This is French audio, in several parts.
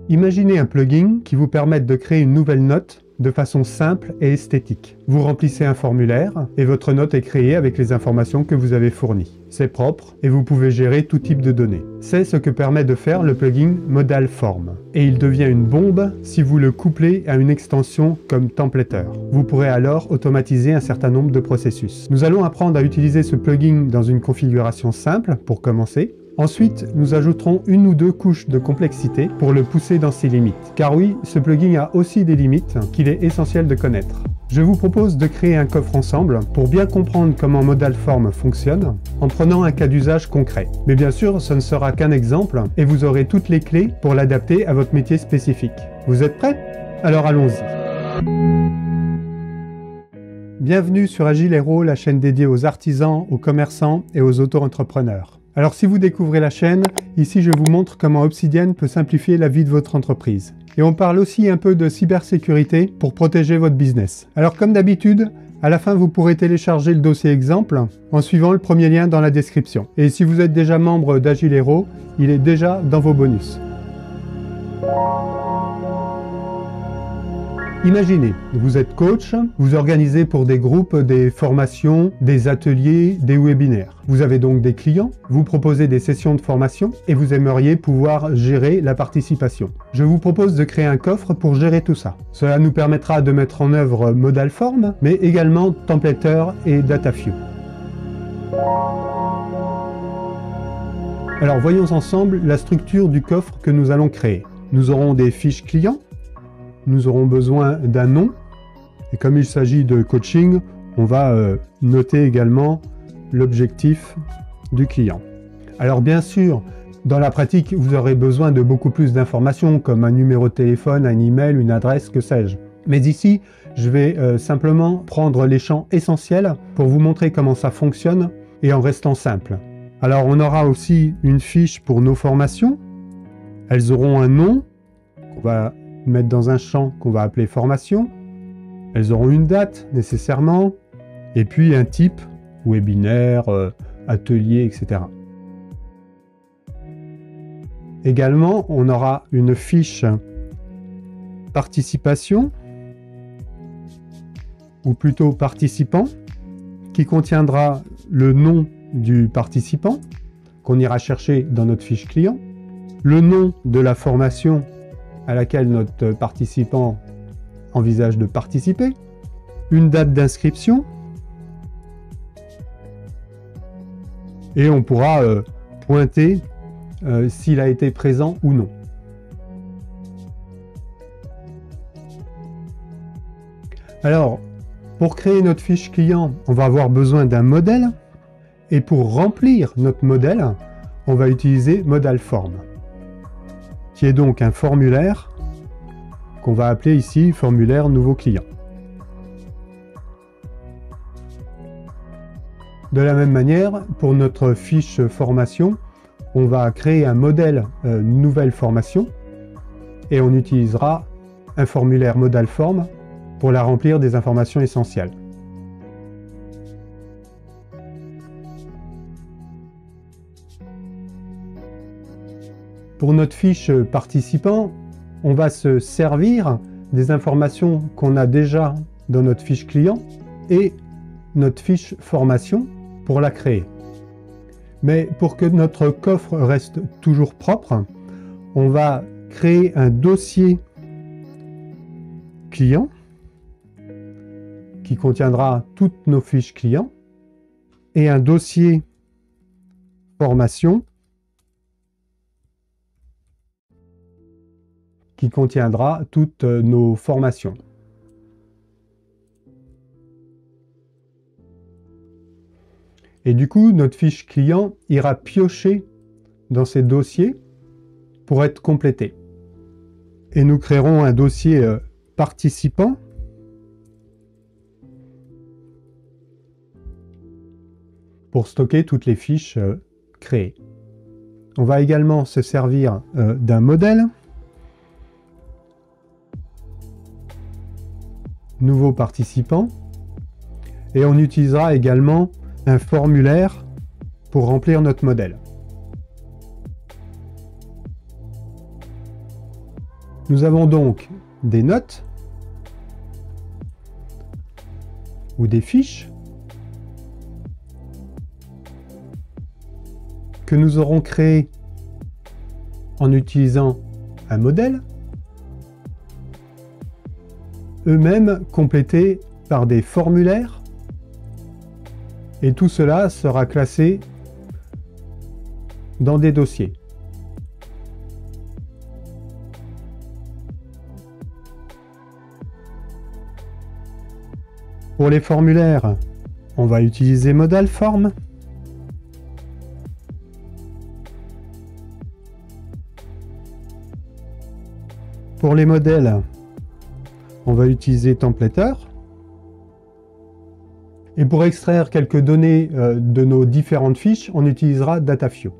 Imaginez un plugin qui vous permette de créer une nouvelle note de façon simple et esthétique. Vous remplissez un formulaire et votre note est créée avec les informations que vous avez fournies. C'est propre et vous pouvez gérer tout type de données. C'est ce que permet de faire le plugin Modal Form. Et il devient une bombe si vous le couplez à une extension comme Templater. Vous pourrez alors automatiser un certain nombre de processus. Nous allons apprendre à utiliser ce plugin dans une configuration simple pour commencer. Ensuite, nous ajouterons une ou deux couches de complexité pour le pousser dans ses limites. Car oui, ce plugin a aussi des limites qu'il est essentiel de connaître. Je vous propose de créer un coffre ensemble pour bien comprendre comment Modal Form fonctionne en prenant un cas d'usage concret. Mais bien sûr, ce ne sera qu'un exemple et vous aurez toutes les clés pour l'adapter à votre métier spécifique. Vous êtes prêts? Alors allons-y. Bienvenue sur Agile Hero, la chaîne dédiée aux artisans, aux commerçants et aux auto-entrepreneurs. Alors si vous découvrez la chaîne, ici je vous montre comment Obsidian peut simplifier la vie de votre entreprise. Et on parle aussi un peu de cybersécurité pour protéger votre business. Alors comme d'habitude, à la fin vous pourrez télécharger le dossier exemple en suivant le premier lien dans la description. Et si vous êtes déjà membre d'Agile Hero, il est déjà dans vos bonus. Imaginez, vous êtes coach, vous organisez pour des groupes des formations, des ateliers, des webinaires. Vous avez donc des clients, vous proposez des sessions de formation et vous aimeriez pouvoir gérer la participation. Je vous propose de créer un coffre pour gérer tout ça. Cela nous permettra de mettre en œuvre Modal Form, mais également Templater et Dataflow. Alors voyons ensemble la structure du coffre que nous allons créer. Nous aurons des fiches clients. Nous aurons besoin d'un nom, et comme il s'agit de coaching, on va noter également l'objectif du client. Alors bien sûr, dans la pratique, vous aurez besoin de beaucoup plus d'informations, comme un numéro de téléphone, un email, une adresse, que sais-je. Mais ici, je vais simplement prendre les champs essentiels pour vous montrer comment ça fonctionne, et en restant simple. Alors on aura aussi une fiche pour nos formations. Elles auront un nom, on va mettre dans un champ qu'on va appeler formation. Elles auront une date nécessairement, et puis un type, webinaire, atelier, etc. Également, on aura une fiche participation, ou plutôt participant, qui contiendra le nom du participant, qu'on ira chercher dans notre fiche client, le nom de la formation à laquelle notre participant envisage de participer, une date d'inscription, et on pourra pointer s'il a été présent ou non. Alors, pour créer notre fiche client, on va avoir besoin d'un modèle, et pour remplir notre modèle, on va utiliser Modal Form, qui est donc un formulaire qu'on va appeler ici formulaire nouveau client. De la même manière, pour notre fiche formation, on va créer un modèle nouvelle formation et on utilisera un formulaire Modal Form pour la remplir des informations essentielles. Pour notre fiche participant, on va se servir des informations qu'on a déjà dans notre fiche client et notre fiche formation pour la créer. Mais pour que notre coffre reste toujours propre, on va créer un dossier client qui contiendra toutes nos fiches clients et un dossier formation qui contiendra toutes nos formations. Et du coup, notre fiche client ira piocher dans ces dossiers pour être complété. Et nous créerons un dossier participant pour stocker toutes les fiches créées. On va également se servir d'un modèle. Nouveau participant, et on utilisera également un formulaire pour remplir notre modèle. Nous avons donc des notes ou des fiches que nous aurons créées en utilisant un modèle, eux-mêmes complétés par des formulaires, et tout cela sera classé dans des dossiers. Pour les formulaires, on va utiliser ModalForm. Pour les modèles, on va utiliser Templater. Et pour extraire quelques données de nos différentes fiches, on utilisera DataFew.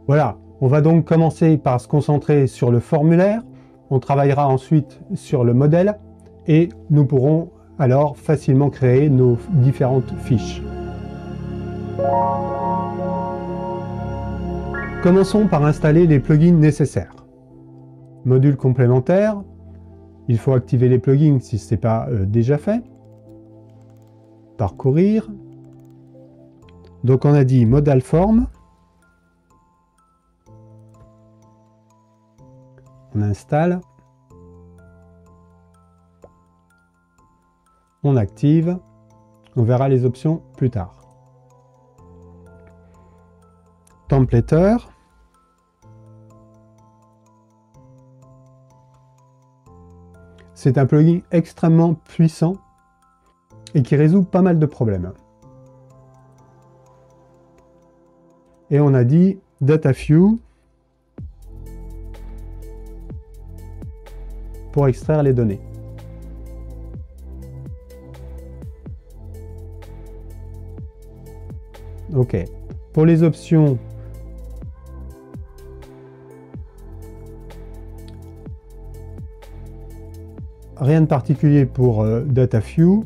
Voilà, on va donc commencer par se concentrer sur le formulaire. On travaillera ensuite sur le modèle et nous pourrons alors facilement créer nos différentes fiches. Commençons par installer les plugins nécessaires. Module complémentaire, il faut activer les plugins si ce n'est pas déjà fait. Parcourir. Donc on a dit ModalForm. On installe. On active. On verra les options plus tard. Templater. C'est un plugin extrêmement puissant et qui résout pas mal de problèmes. Et on a dit DataFew pour extraire les données. Ok. Pour les options, rien de particulier pour DataFew.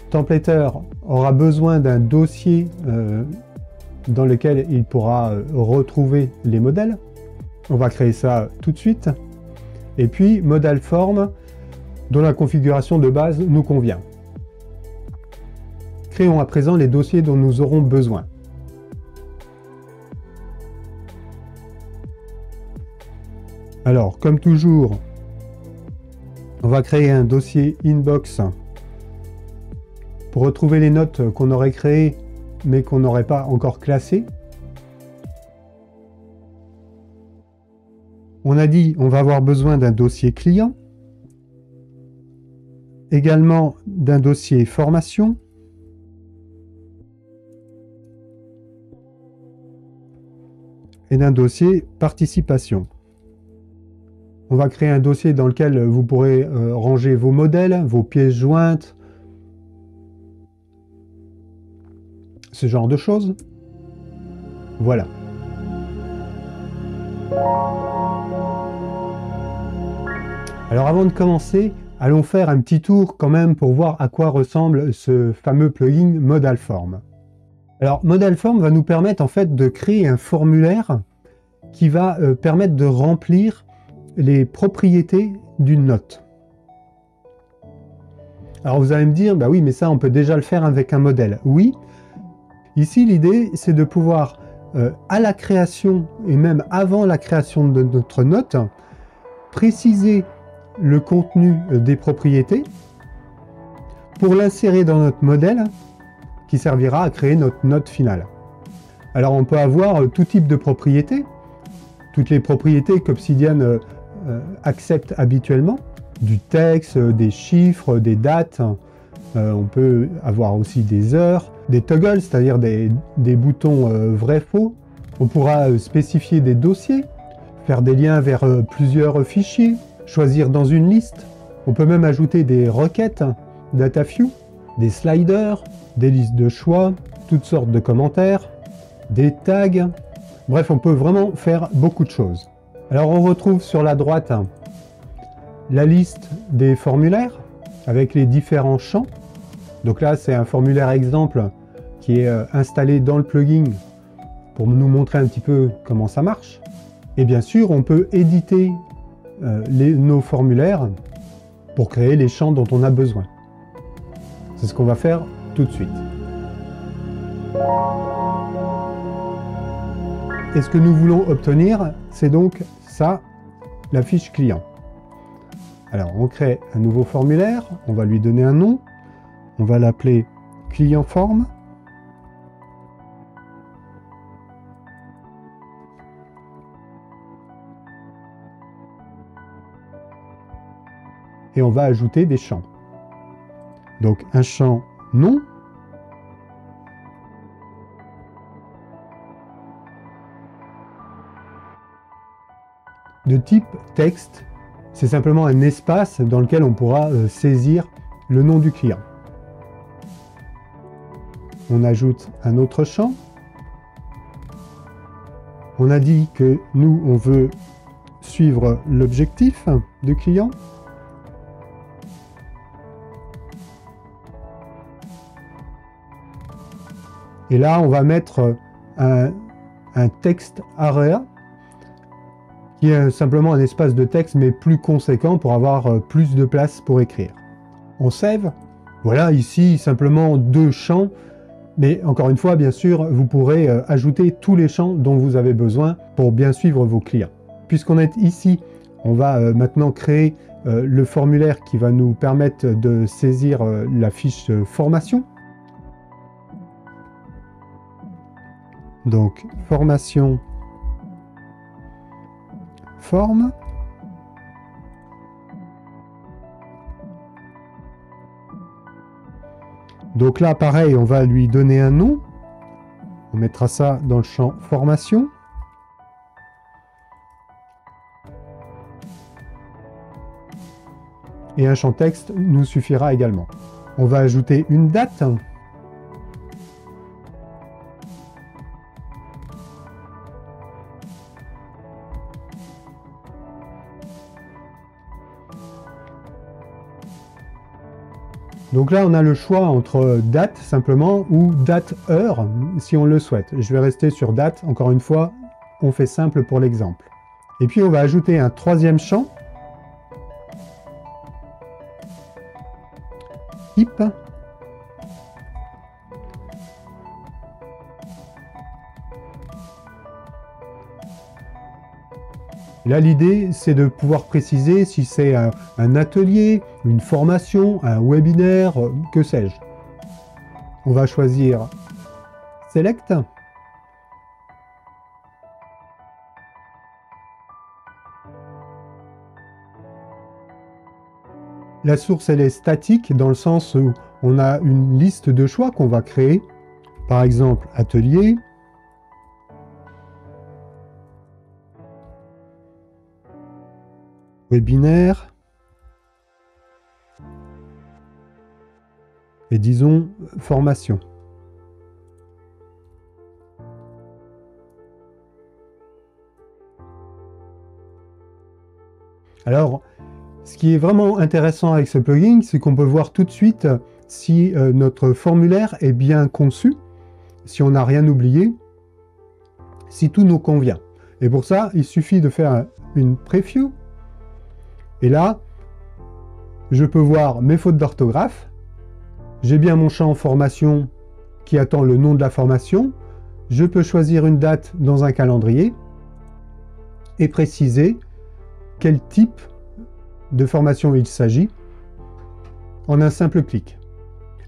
Templater aura besoin d'un dossier dans lequel il pourra retrouver les modèles. On va créer ça tout de suite. Et puis ModalForm, dont la configuration de base nous convient. Créons à présent les dossiers dont nous aurons besoin. Alors, comme toujours, on va créer un dossier inbox pour retrouver les notes qu'on aurait créées mais qu'on n'aurait pas encore classées. On a dit on va avoir besoin d'un dossier client, également d'un dossier formation, et d'un dossier participation. On va créer un dossier dans lequel vous pourrez ranger vos modèles, vos pièces jointes, ce genre de choses. Voilà. Alors avant de commencer, allons faire un petit tour quand même pour voir à quoi ressemble ce fameux plugin ModalForm. Alors ModalForm va nous permettre en fait de créer un formulaire qui va permettre de remplir les propriétés d'une note. Alors vous allez me dire, bah oui, mais ça on peut déjà le faire avec un modèle. Oui, ici l'idée c'est de pouvoir, à la création et même avant la création de notre note, préciser le contenu des propriétés pour l'insérer dans notre modèle qui servira à créer notre note finale. Alors on peut avoir tout type de propriétés, toutes les propriétés qu'Obsidian accepte habituellement, du texte, des chiffres, des dates. On peut avoir aussi des heures, des toggles, c'est-à-dire des boutons vrai-faux. On pourra spécifier des dossiers, faire des liens vers plusieurs fichiers, choisir dans une liste. On peut même ajouter des requêtes DataFew, des sliders, des listes de choix, toutes sortes de commentaires, des tags. Bref, on peut vraiment faire beaucoup de choses. Alors on retrouve sur la droite la liste des formulaires avec les différents champs. Donc là c'est un formulaire exemple qui est installé dans le plugin pour nous montrer un petit peu comment ça marche. Et bien sûr, on peut éditer nos formulaires pour créer les champs dont on a besoin. C'est ce qu'on va faire tout de suite. Et ce que nous voulons obtenir, c'est donc ça, la fiche client. Alors, on crée un nouveau formulaire, on va lui donner un nom, on va l'appeler client forme. Et on va ajouter des champs. Donc un champ nom, de type texte. C'est simplement un espace dans lequel on pourra saisir le nom du client. On ajoute un autre champ. On a dit que nous, on veut suivre l'objectif du client. Et là, on va mettre un texte area, qui est simplement un espace de texte, mais plus conséquent pour avoir plus de place pour écrire. On save. Voilà, ici, simplement 2 champs. Mais encore une fois, bien sûr, vous pourrez ajouter tous les champs dont vous avez besoin pour bien suivre vos clients. Puisqu'on est ici, on va maintenant créer le formulaire qui va nous permettre de saisir la fiche formation. Donc, formation, forme. Donc là, pareil, on va lui donner un nom. On mettra ça dans le champ formation. Et un champ texte nous suffira également. On va ajouter une date. Donc là, on a le choix entre date simplement ou date-heure si on le souhaite. Je vais rester sur date. Encore une fois, on fait simple pour l'exemple. Et puis, on va ajouter un 3e champ. Type. Là, l'idée, c'est de pouvoir préciser si c'est un atelier, une formation, un webinaire, que sais-je. On va choisir Select. La source, elle est statique dans le sens où on a une liste de choix qu'on va créer. Par exemple, atelier. Webinaire. Et disons formation. Alors, ce qui est vraiment intéressant avec ce plugin, c'est qu'on peut voir tout de suite si notre formulaire est bien conçu, si on n'a rien oublié, si tout nous convient. Et pour ça, il suffit de faire une preview. Et là, je peux voir mes fautes d'orthographe. J'ai bien mon champ formation qui attend le nom de la formation. Je peux choisir une date dans un calendrier et préciser quel type de formation il s'agit en un simple clic.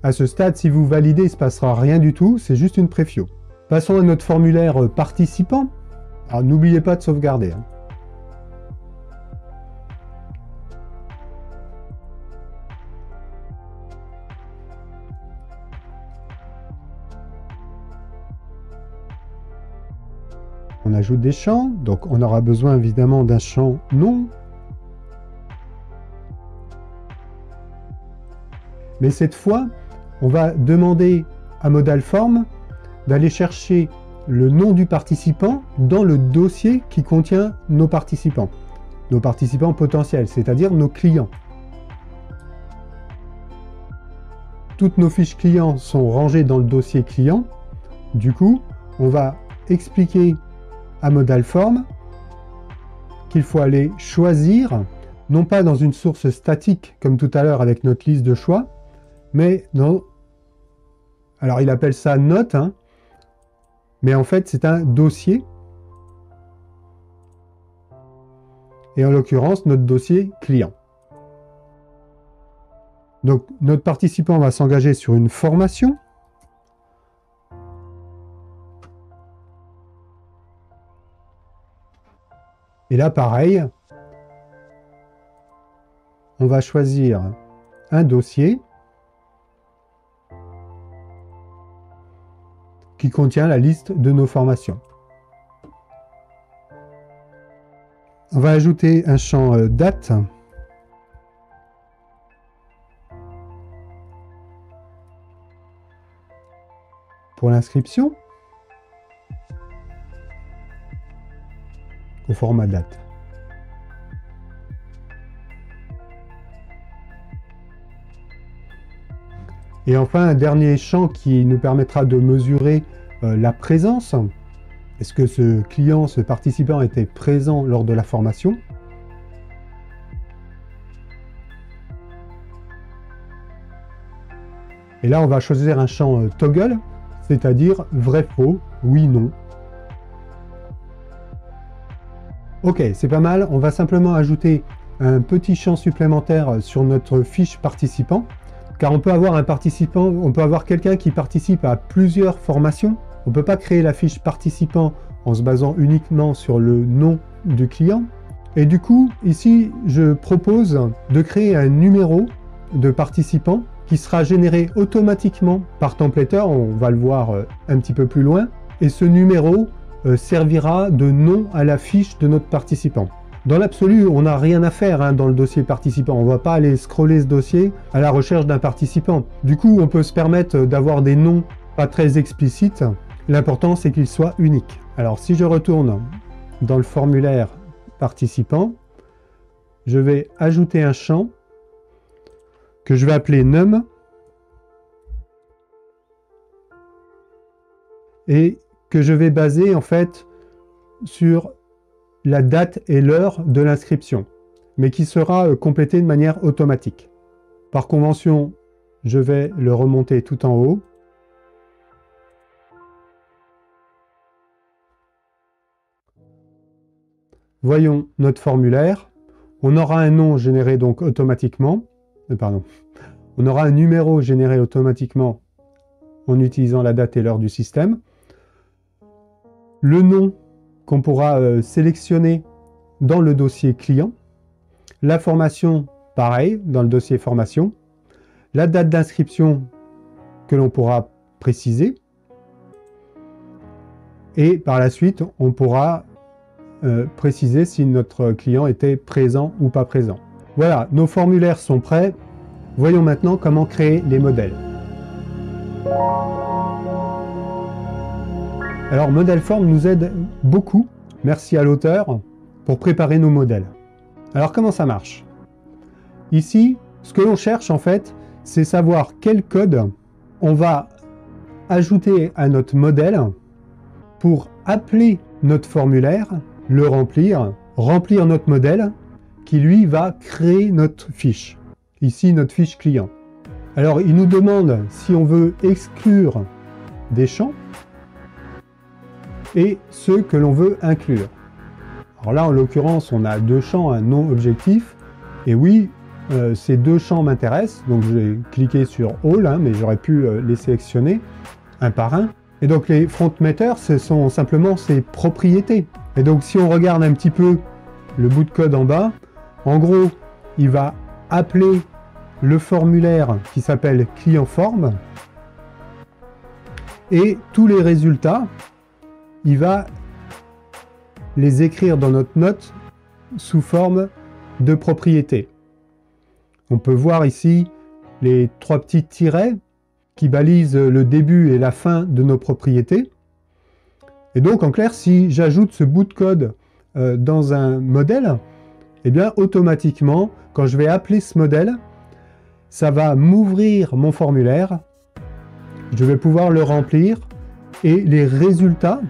À ce stade, si vous validez, il ne se passera rien du tout, c'est juste une preview. Passons à notre formulaire participant. Alors n'oubliez pas de sauvegarder. On ajoute des champs, donc on aura besoin évidemment d'un champ nom. Mais cette fois, on va demander à ModalForm d'aller chercher le nom du participant dans le dossier qui contient nos participants potentiels, c'est-à-dire nos clients. Toutes nos fiches clients sont rangées dans le dossier client. Du coup, on va expliquer à Modelform qu'il faut aller choisir, non pas dans une source statique comme tout à l'heure avec notre liste de choix, mais dans... Alors il appelle ça note, hein, mais en fait c'est un dossier. Et en l'occurrence notre dossier client. Donc notre participant va s'engager sur une formation. Et là pareil, on va choisir un dossier qui contient la liste de nos formations. On va ajouter un champ date. Pour l'inscription au format date. Et enfin, un dernier champ qui nous permettra de mesurer la présence. Est-ce que ce client, ce participant était présent lors de la formation? Et là, on va choisir un champ toggle, c'est-à-dire vrai-faux, oui-non. Ok, c'est pas mal. On va simplement ajouter un petit champ supplémentaire sur notre fiche participant, car on peut avoir un participant, on peut avoir quelqu'un qui participe à plusieurs formations. On ne peut pas créer la fiche participant en se basant uniquement sur le nom du client. Et du coup, ici, je propose de créer un numéro de participant qui sera généré automatiquement par templateur, on va le voir un petit peu plus loin, et ce numéro servira de nom à la fiche de notre participant. Dans l'absolu, on n'a rien à faire dans le dossier participant, on ne va pas aller scroller ce dossier à la recherche d'un participant. Du coup, on peut se permettre d'avoir des noms pas très explicites, l'important c'est qu'ils soient uniques. Alors si je retourne dans le formulaire participant, je vais ajouter un champ que je vais appeler num et que je vais baser en fait sur la date et l'heure de l'inscription, mais qui sera complété de manière automatique. Par convention, je vais le remonter tout en haut. Voyons notre formulaire. On aura un nom généré donc automatiquement. On aura un numéro généré automatiquement en utilisant la date et l'heure du système. Le nom qu'on pourra sélectionner dans le dossier client. La formation, pareil, dans le dossier formation. La date d'inscription que l'on pourra préciser. Et par la suite, on pourra préciser si notre client était présent ou pas présent. Voilà, nos formulaires sont prêts. Voyons maintenant comment créer les modèles. Alors Modelform nous aide beaucoup, merci à l'auteur, pour préparer nos modèles. Alors comment ça marche? Ici, ce que l'on cherche en fait, c'est savoir quel code on va ajouter à notre modèle pour appeler notre formulaire, le remplir notre modèle, qui lui va créer notre fiche. Ici, notre fiche client. Alors, il nous demande si on veut exclure des champs et ceux que l'on veut inclure. Alors là, en l'occurrence, on a deux champs, un non objectif. Et oui, ces deux champs m'intéressent. Donc, je vais cliquer sur All, mais j'aurais pu les sélectionner un par un. Et donc, les front matters, ce sont simplement ces propriétés. Et donc, si on regarde un petit peu le bout de code en bas, en gros, il va appeler le formulaire qui s'appelle client form et tous les résultats, il va les écrire dans notre note sous forme de propriétés. On peut voir ici les trois petits tirets qui balisent le début et la fin de nos propriétés. Et donc, en clair, si j'ajoute ce bout de code dans un modèle, eh bien, automatiquement, quand je vais appeler ce modèle, ça va m'ouvrir mon formulaire, je vais pouvoir le remplir et les résultats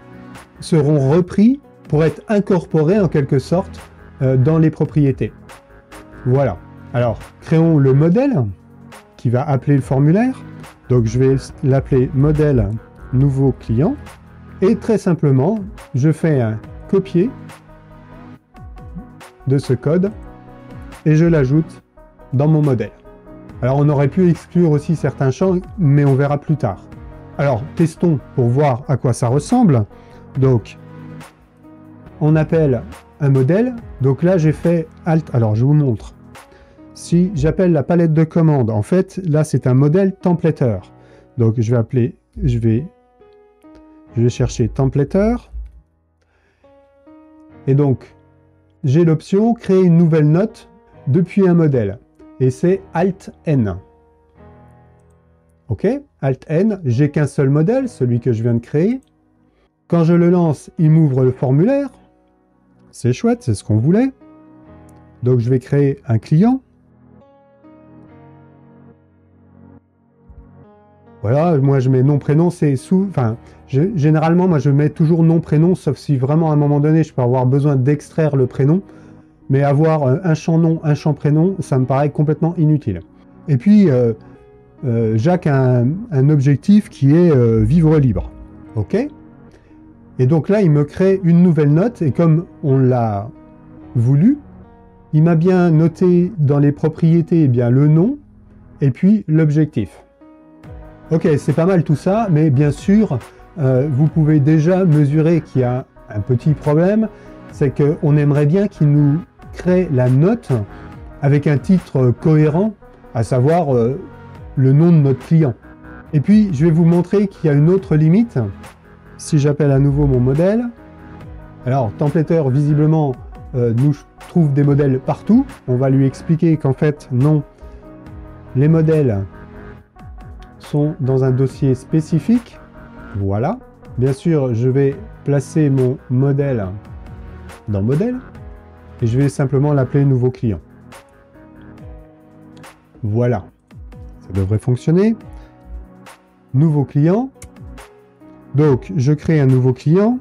seront repris pour être incorporés en quelque sorte dans les propriétés. Voilà. Alors, créons le modèle qui va appeler le formulaire. Donc, je vais l'appeler modèle nouveau client. Et très simplement, je fais un copier de ce code et je l'ajoute dans mon modèle. Alors, on aurait pu exclure aussi certains champs, mais on verra plus tard. Alors, testons pour voir à quoi ça ressemble. Donc, on appelle un modèle. Donc là, j'ai fait Alt. Alors, je vous montre. Si j'appelle la palette de commandes, en fait, là, c'est un modèle templateur. Donc, je vais chercher templateur. Et donc, j'ai l'option créer une nouvelle note depuis un modèle. Et c'est Alt N. OK, Alt N, j'ai qu'un seul modèle, celui que je viens de créer. Quand je le lance, il m'ouvre le formulaire. C'est chouette, c'est ce qu'on voulait. Donc je vais créer un client. Voilà, moi je mets nom, prénom, c'est sous... Enfin, généralement, moi je mets toujours nom, prénom, sauf si vraiment à un moment donné, je peux avoir besoin d'extraire le prénom. Mais avoir un champ nom, un champ prénom, ça me paraît complètement inutile. Et puis, Jacques a un objectif qui est vivre libre. OK? Et donc là, il me crée une nouvelle note, et comme on l'a voulu, il m'a bien noté dans les propriétés le nom, et puis l'objectif. Ok, c'est pas mal tout ça, mais bien sûr, vous pouvez déjà mesurer qu'il y a un petit problème, c'est qu'on aimerait bien qu'il nous crée la note avec un titre cohérent, à savoir le nom de notre client. Et puis, je vais vous montrer qu'il y a une autre limite. Si j'appelle à nouveau mon modèle, alors templateur visiblement nous trouve des modèles partout. On va lui expliquer qu'en fait, non, les modèles sont dans un dossier spécifique. Voilà. Bien sûr, je vais placer mon modèle dans modèle et je vais simplement l'appeler nouveau client. Voilà. Ça devrait fonctionner. Nouveau client. Donc, je crée un nouveau client.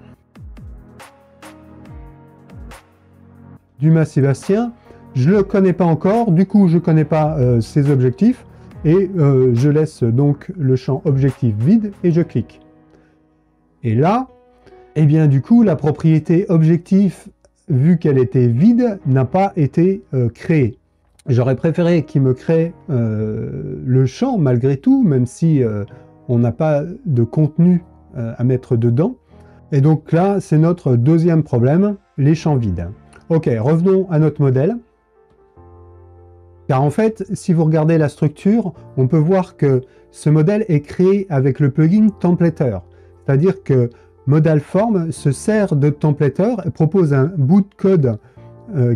Dumas Sébastien. Je ne le connais pas encore, du coup, je ne connais pas ses objectifs. Et je laisse donc le champ objectif vide et je clique. Et là, eh bien du coup, la propriété objectif, vu qu'elle était vide, n'a pas été créée. J'aurais préféré qu'il me crée le champ malgré tout, même si on n'a pas de contenu à mettre dedans. Et donc là, c'est notre deuxième problème, les champs vides. Ok, revenons à notre modèle. Car en fait, si vous regardez la structure, on peut voir que ce modèle est créé avec le plugin Templateur. C'est-à-dire que ModalForm se sert de Templateur et propose un bout de code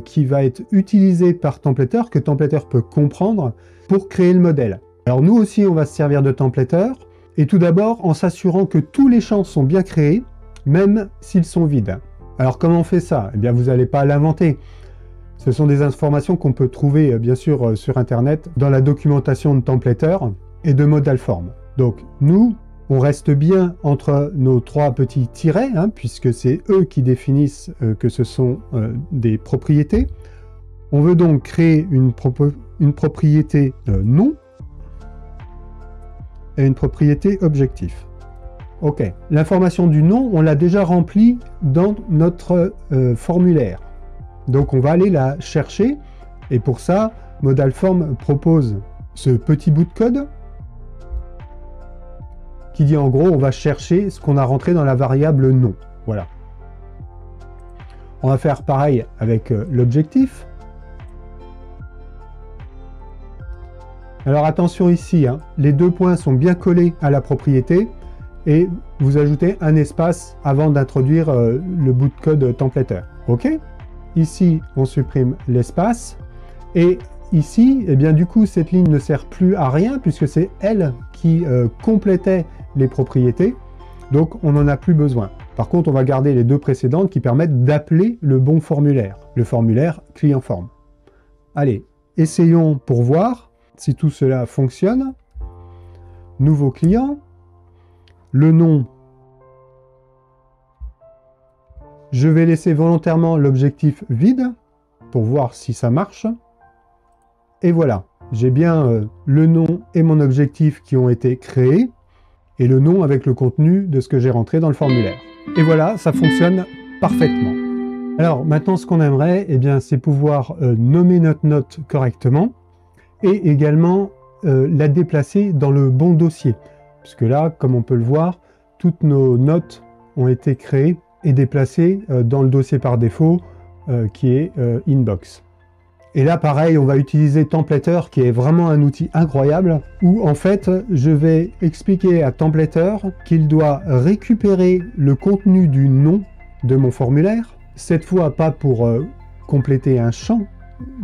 qui va être utilisé par Templateur, que Templateur peut comprendre pour créer le modèle. Alors nous aussi, on va se servir de Templateur, et tout d'abord en s'assurant que tous les champs sont bien créés, même s'ils sont vides. Alors comment on fait ça? Eh bien, vous n'allez pas l'inventer. Ce sont des informations qu'on peut trouver bien sûr sur Internet dans la documentation de Templateur et de ModalForm. Donc nous, on reste bien entre nos trois petits tirets, hein, puisque c'est eux qui définissent que ce sont des propriétés. On veut donc créer une propriété nom et une propriété objectif. Ok, l'information du nom, on l'a déjà remplie dans notre formulaire. Donc on va aller la chercher, et pour ça, ModalForm propose ce petit bout de code qui dit en gros, on va chercher ce qu'on a rentré dans la variable nom. Voilà. On va faire pareil avec l'objectif. Alors attention ici, hein, les deux points sont bien collés à la propriété, et vous ajoutez un espace avant d'introduire le bout de code templateur. Ok ? Ici, on supprime l'espace, et ici, eh bien, du coup, cette ligne ne sert plus à rien, puisque c'est elle qui complétait les propriétés, donc on n'en a plus besoin. Par contre, on va garder les deux précédentes qui permettent d'appeler le bon formulaire, le formulaire client form. Allez, essayons pour voir si tout cela fonctionne. Nouveau client, le nom, Je vais laisser volontairement l'objectif vide pour voir si ça marche. Et voilà, j'ai bien le nom et mon objectif qui ont été créés et le nom avec le contenu de ce que j'ai rentré dans le formulaire. Et voilà, ça fonctionne parfaitement. Alors maintenant, ce qu'on aimerait, eh bien, c'est pouvoir nommer notre note correctement et également la déplacer dans le bon dossier. Puisque là, comme on peut le voir, toutes nos notes ont été créées et déplacées dans le dossier par défaut qui est Inbox. Et là, pareil, on va utiliser Templater, qui est vraiment un outil incroyable, où en fait, je vais expliquer à Templater qu'il doit récupérer le contenu du nom de mon formulaire, cette fois pas pour compléter un champ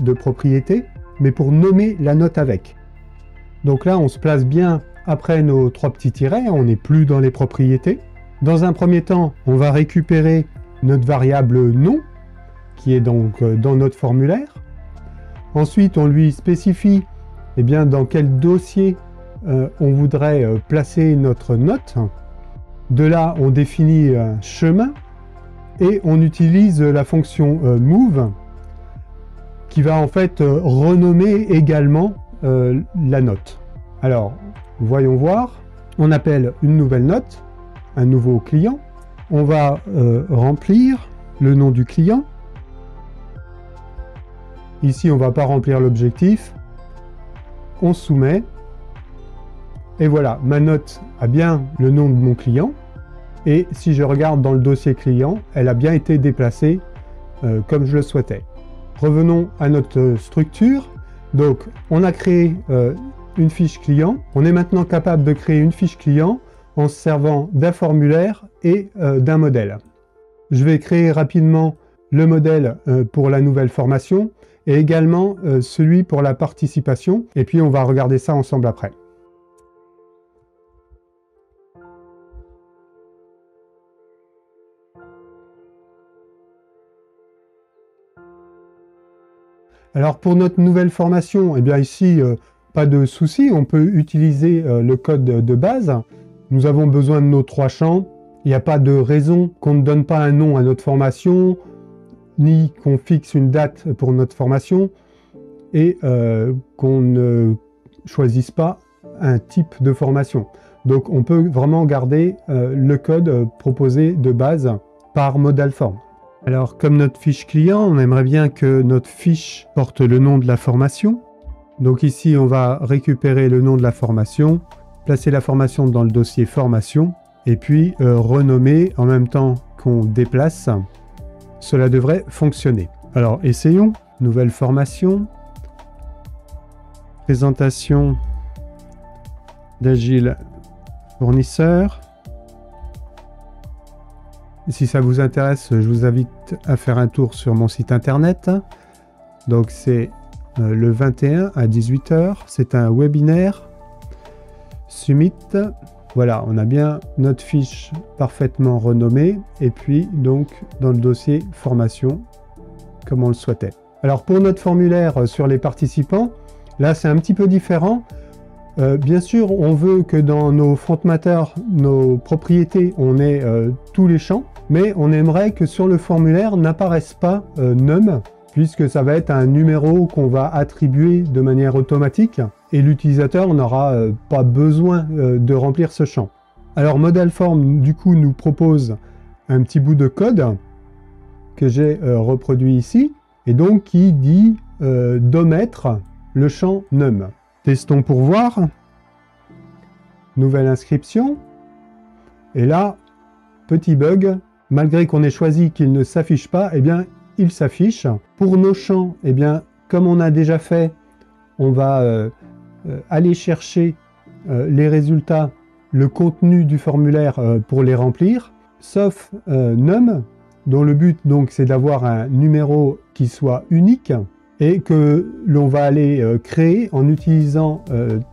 de propriété, mais pour nommer la note avec. Donc là, on se place bien après nos 3 petits tirets, on n'est plus dans les propriétés. Dans un premier temps, on va récupérer notre variable nom, qui est donc dans notre formulaire. Ensuite, on lui spécifie eh bien, dans quel dossier on voudrait placer notre note. De là, on définit un chemin et on utilise la fonction move qui va en fait renommer également la note. Alors, voyons voir. On appelle une nouvelle note, un nouveau client. On va remplir le nom du client. Ici, on ne va pas remplir l'objectif. On soumet. Et voilà, ma note a bien le nom de mon client. Et si je regarde dans le dossier client, elle a bien été déplacée comme je le souhaitais. Revenons à notre structure. Donc, on a créé une fiche client. On est maintenant capable de créer une fiche client en se servant d'un formulaire et d'un modèle. Je vais créer rapidement le modèle pour la nouvelle formation et également celui pour la participation. Et puis, on va regarder ça ensemble après. Alors pour notre nouvelle formation, eh bien ici, pas de souci, on peut utiliser le code de base. Nous avons besoin de nos 3 champs. Il n'y a pas de raison qu'on ne donne pas un nom à notre formation, ni qu'on fixe une date pour notre formation, et qu'on ne choisisse pas un type de formation. Donc on peut vraiment garder le code proposé de base par Modalform. Alors, comme notre fiche client, on aimerait bien que notre fiche porte le nom de la formation. Donc ici, on va récupérer le nom de la formation, placer la formation dans le dossier formation, et puis renommer en même temps qu'on déplace. Cela devrait fonctionner. Alors, essayons. Nouvelle formation. Présentation d'Agile Fournisseur. Si ça vous intéresse, je vous invite à faire un tour sur mon site internet. Donc c'est le 21 à 18 h. C'est un webinaire. Summit. Voilà, on a bien notre fiche parfaitement renommée. Et puis donc dans le dossier formation, comme on le souhaitait. Alors pour notre formulaire sur les participants, là c'est un petit peu différent. Bien sûr, on veut que dans nos front matter, nos propriétés, on ait tous les champs, mais on aimerait que sur le formulaire n'apparaisse pas num, puisque ça va être un numéro qu'on va attribuer de manière automatique, et l'utilisateur n'aura pas besoin de remplir ce champ. Alors Modalform, du coup, nous propose un petit bout de code que j'ai reproduit ici, et donc qui dit d'omettre le champ num. Testons pour voir. Nouvelle inscription. Et là, petit bug. Malgré qu'on ait choisi qu'il ne s'affiche pas, eh bien, il s'affiche. Pour nos champs, eh bien, comme on a déjà fait, on va aller chercher les résultats, le contenu du formulaire pour les remplir, sauf num, dont le but, donc, c'est d'avoir un numéro qui soit unique, et que l'on va aller créer en utilisant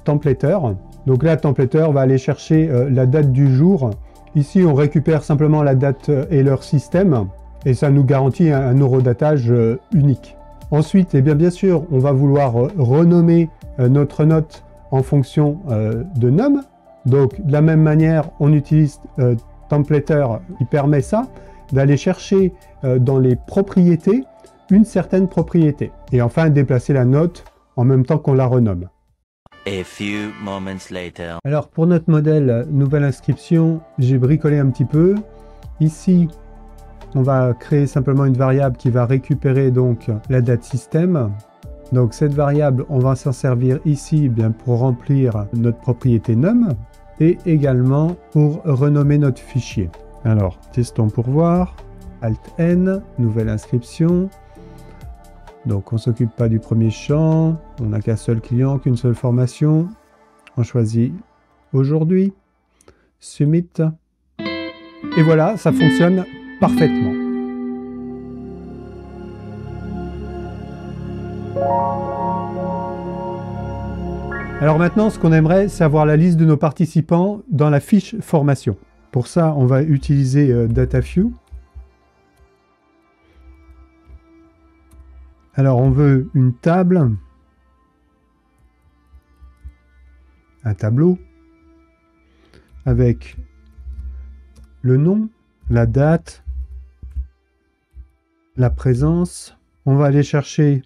Templater. Donc là, Templater va aller chercher la date du jour. Ici, on récupère simplement la date et leur système, et ça nous garantit un horodatage unique. Ensuite, eh bien sûr, on va vouloir renommer notre note en fonction de num. Donc, de la même manière, on utilise Templater qui permet ça. d'aller chercher dans les propriétés une certaine propriété. Et enfin, déplacer la note en même temps qu'on la renomme. A few moments later. Alors pour notre modèle nouvelle inscription, j'ai bricolé un petit peu. Ici, on va créer simplement une variable qui va récupérer donc la date système. Donc cette variable, on va s'en servir ici bien pour remplir notre propriété num et également pour renommer notre fichier. Alors testons pour voir. Alt N, nouvelle inscription. Donc on ne s'occupe pas du premier champ, on n'a qu'un seul client, qu'une seule formation. On choisit aujourd'hui, Submit. Et voilà, ça fonctionne parfaitement. Alors maintenant, ce qu'on aimerait, c'est avoir la liste de nos participants dans la fiche formation. Pour ça, on va utiliser DataView. Alors, on veut une table, un tableau, avec le nom, la date, la présence. On va aller chercher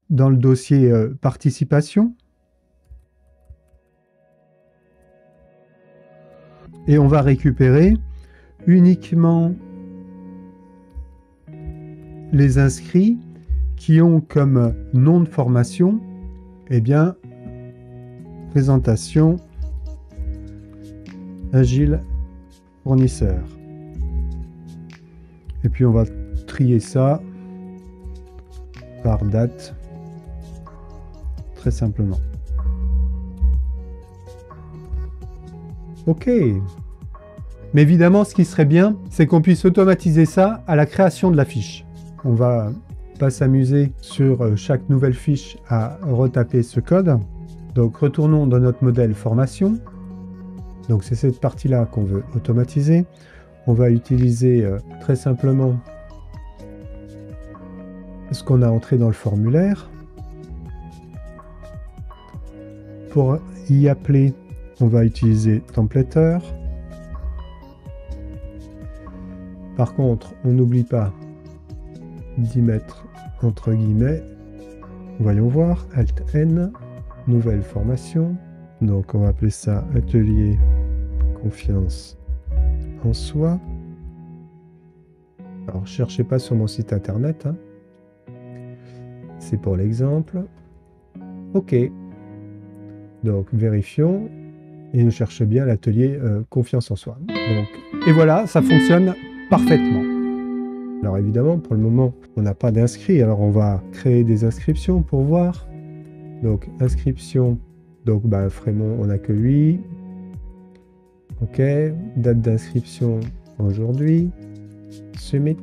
dans le dossier participation. Et on va récupérer uniquement les inscrits qui ont comme nom de formation, eh bien, présentation agile fournisseur. Et puis on va trier ça par date, très simplement. Ok. Mais évidemment, ce qui serait bien, c'est qu'on puisse automatiser ça à la création de la fiche. On va pas s'amuser sur chaque nouvelle fiche à retaper ce code. Donc retournons dans notre modèle formation. Donc c'est cette partie-là qu'on veut automatiser. On va utiliser très simplement ce qu'on a entré dans le formulaire. Pour y appeler, on va utiliser templater. Par contre, on n'oublie pas d'y mettre entre guillemets. Voyons voir, Alt N, nouvelle formation. Donc on va appeler ça atelier confiance en soi. Alors cherchez pas sur mon site internet, hein. C'est pour l'exemple. Ok. Donc vérifions. Il nous cherche bien l'atelier confiance en soi. Donc, et voilà, ça fonctionne parfaitement. Alors évidemment, pour le moment, on n'a pas d'inscrits. Alors on va créer des inscriptions pour voir. Donc inscription. Donc Frémont, on n'a que lui. Ok. Date d'inscription aujourd'hui. Submit.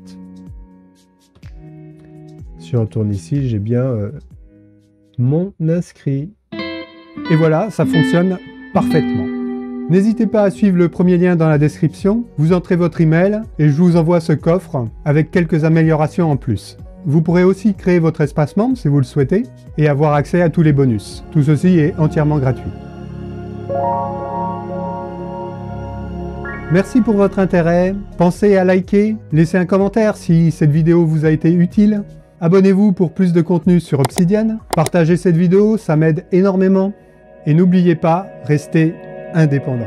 Si je retourne ici, j'ai bien mon inscrit. Et voilà, ça fonctionne parfaitement. N'hésitez pas à suivre le premier lien dans la description, vous entrez votre email et je vous envoie ce coffre avec quelques améliorations en plus. Vous pourrez aussi créer votre espace membre si vous le souhaitez et avoir accès à tous les bonus. Tout ceci est entièrement gratuit. Merci pour votre intérêt, pensez à liker, laissez un commentaire si cette vidéo vous a été utile. Abonnez-vous pour plus de contenu sur Obsidian, partagez cette vidéo, ça m'aide énormément. Et n'oubliez pas, restez indépendant.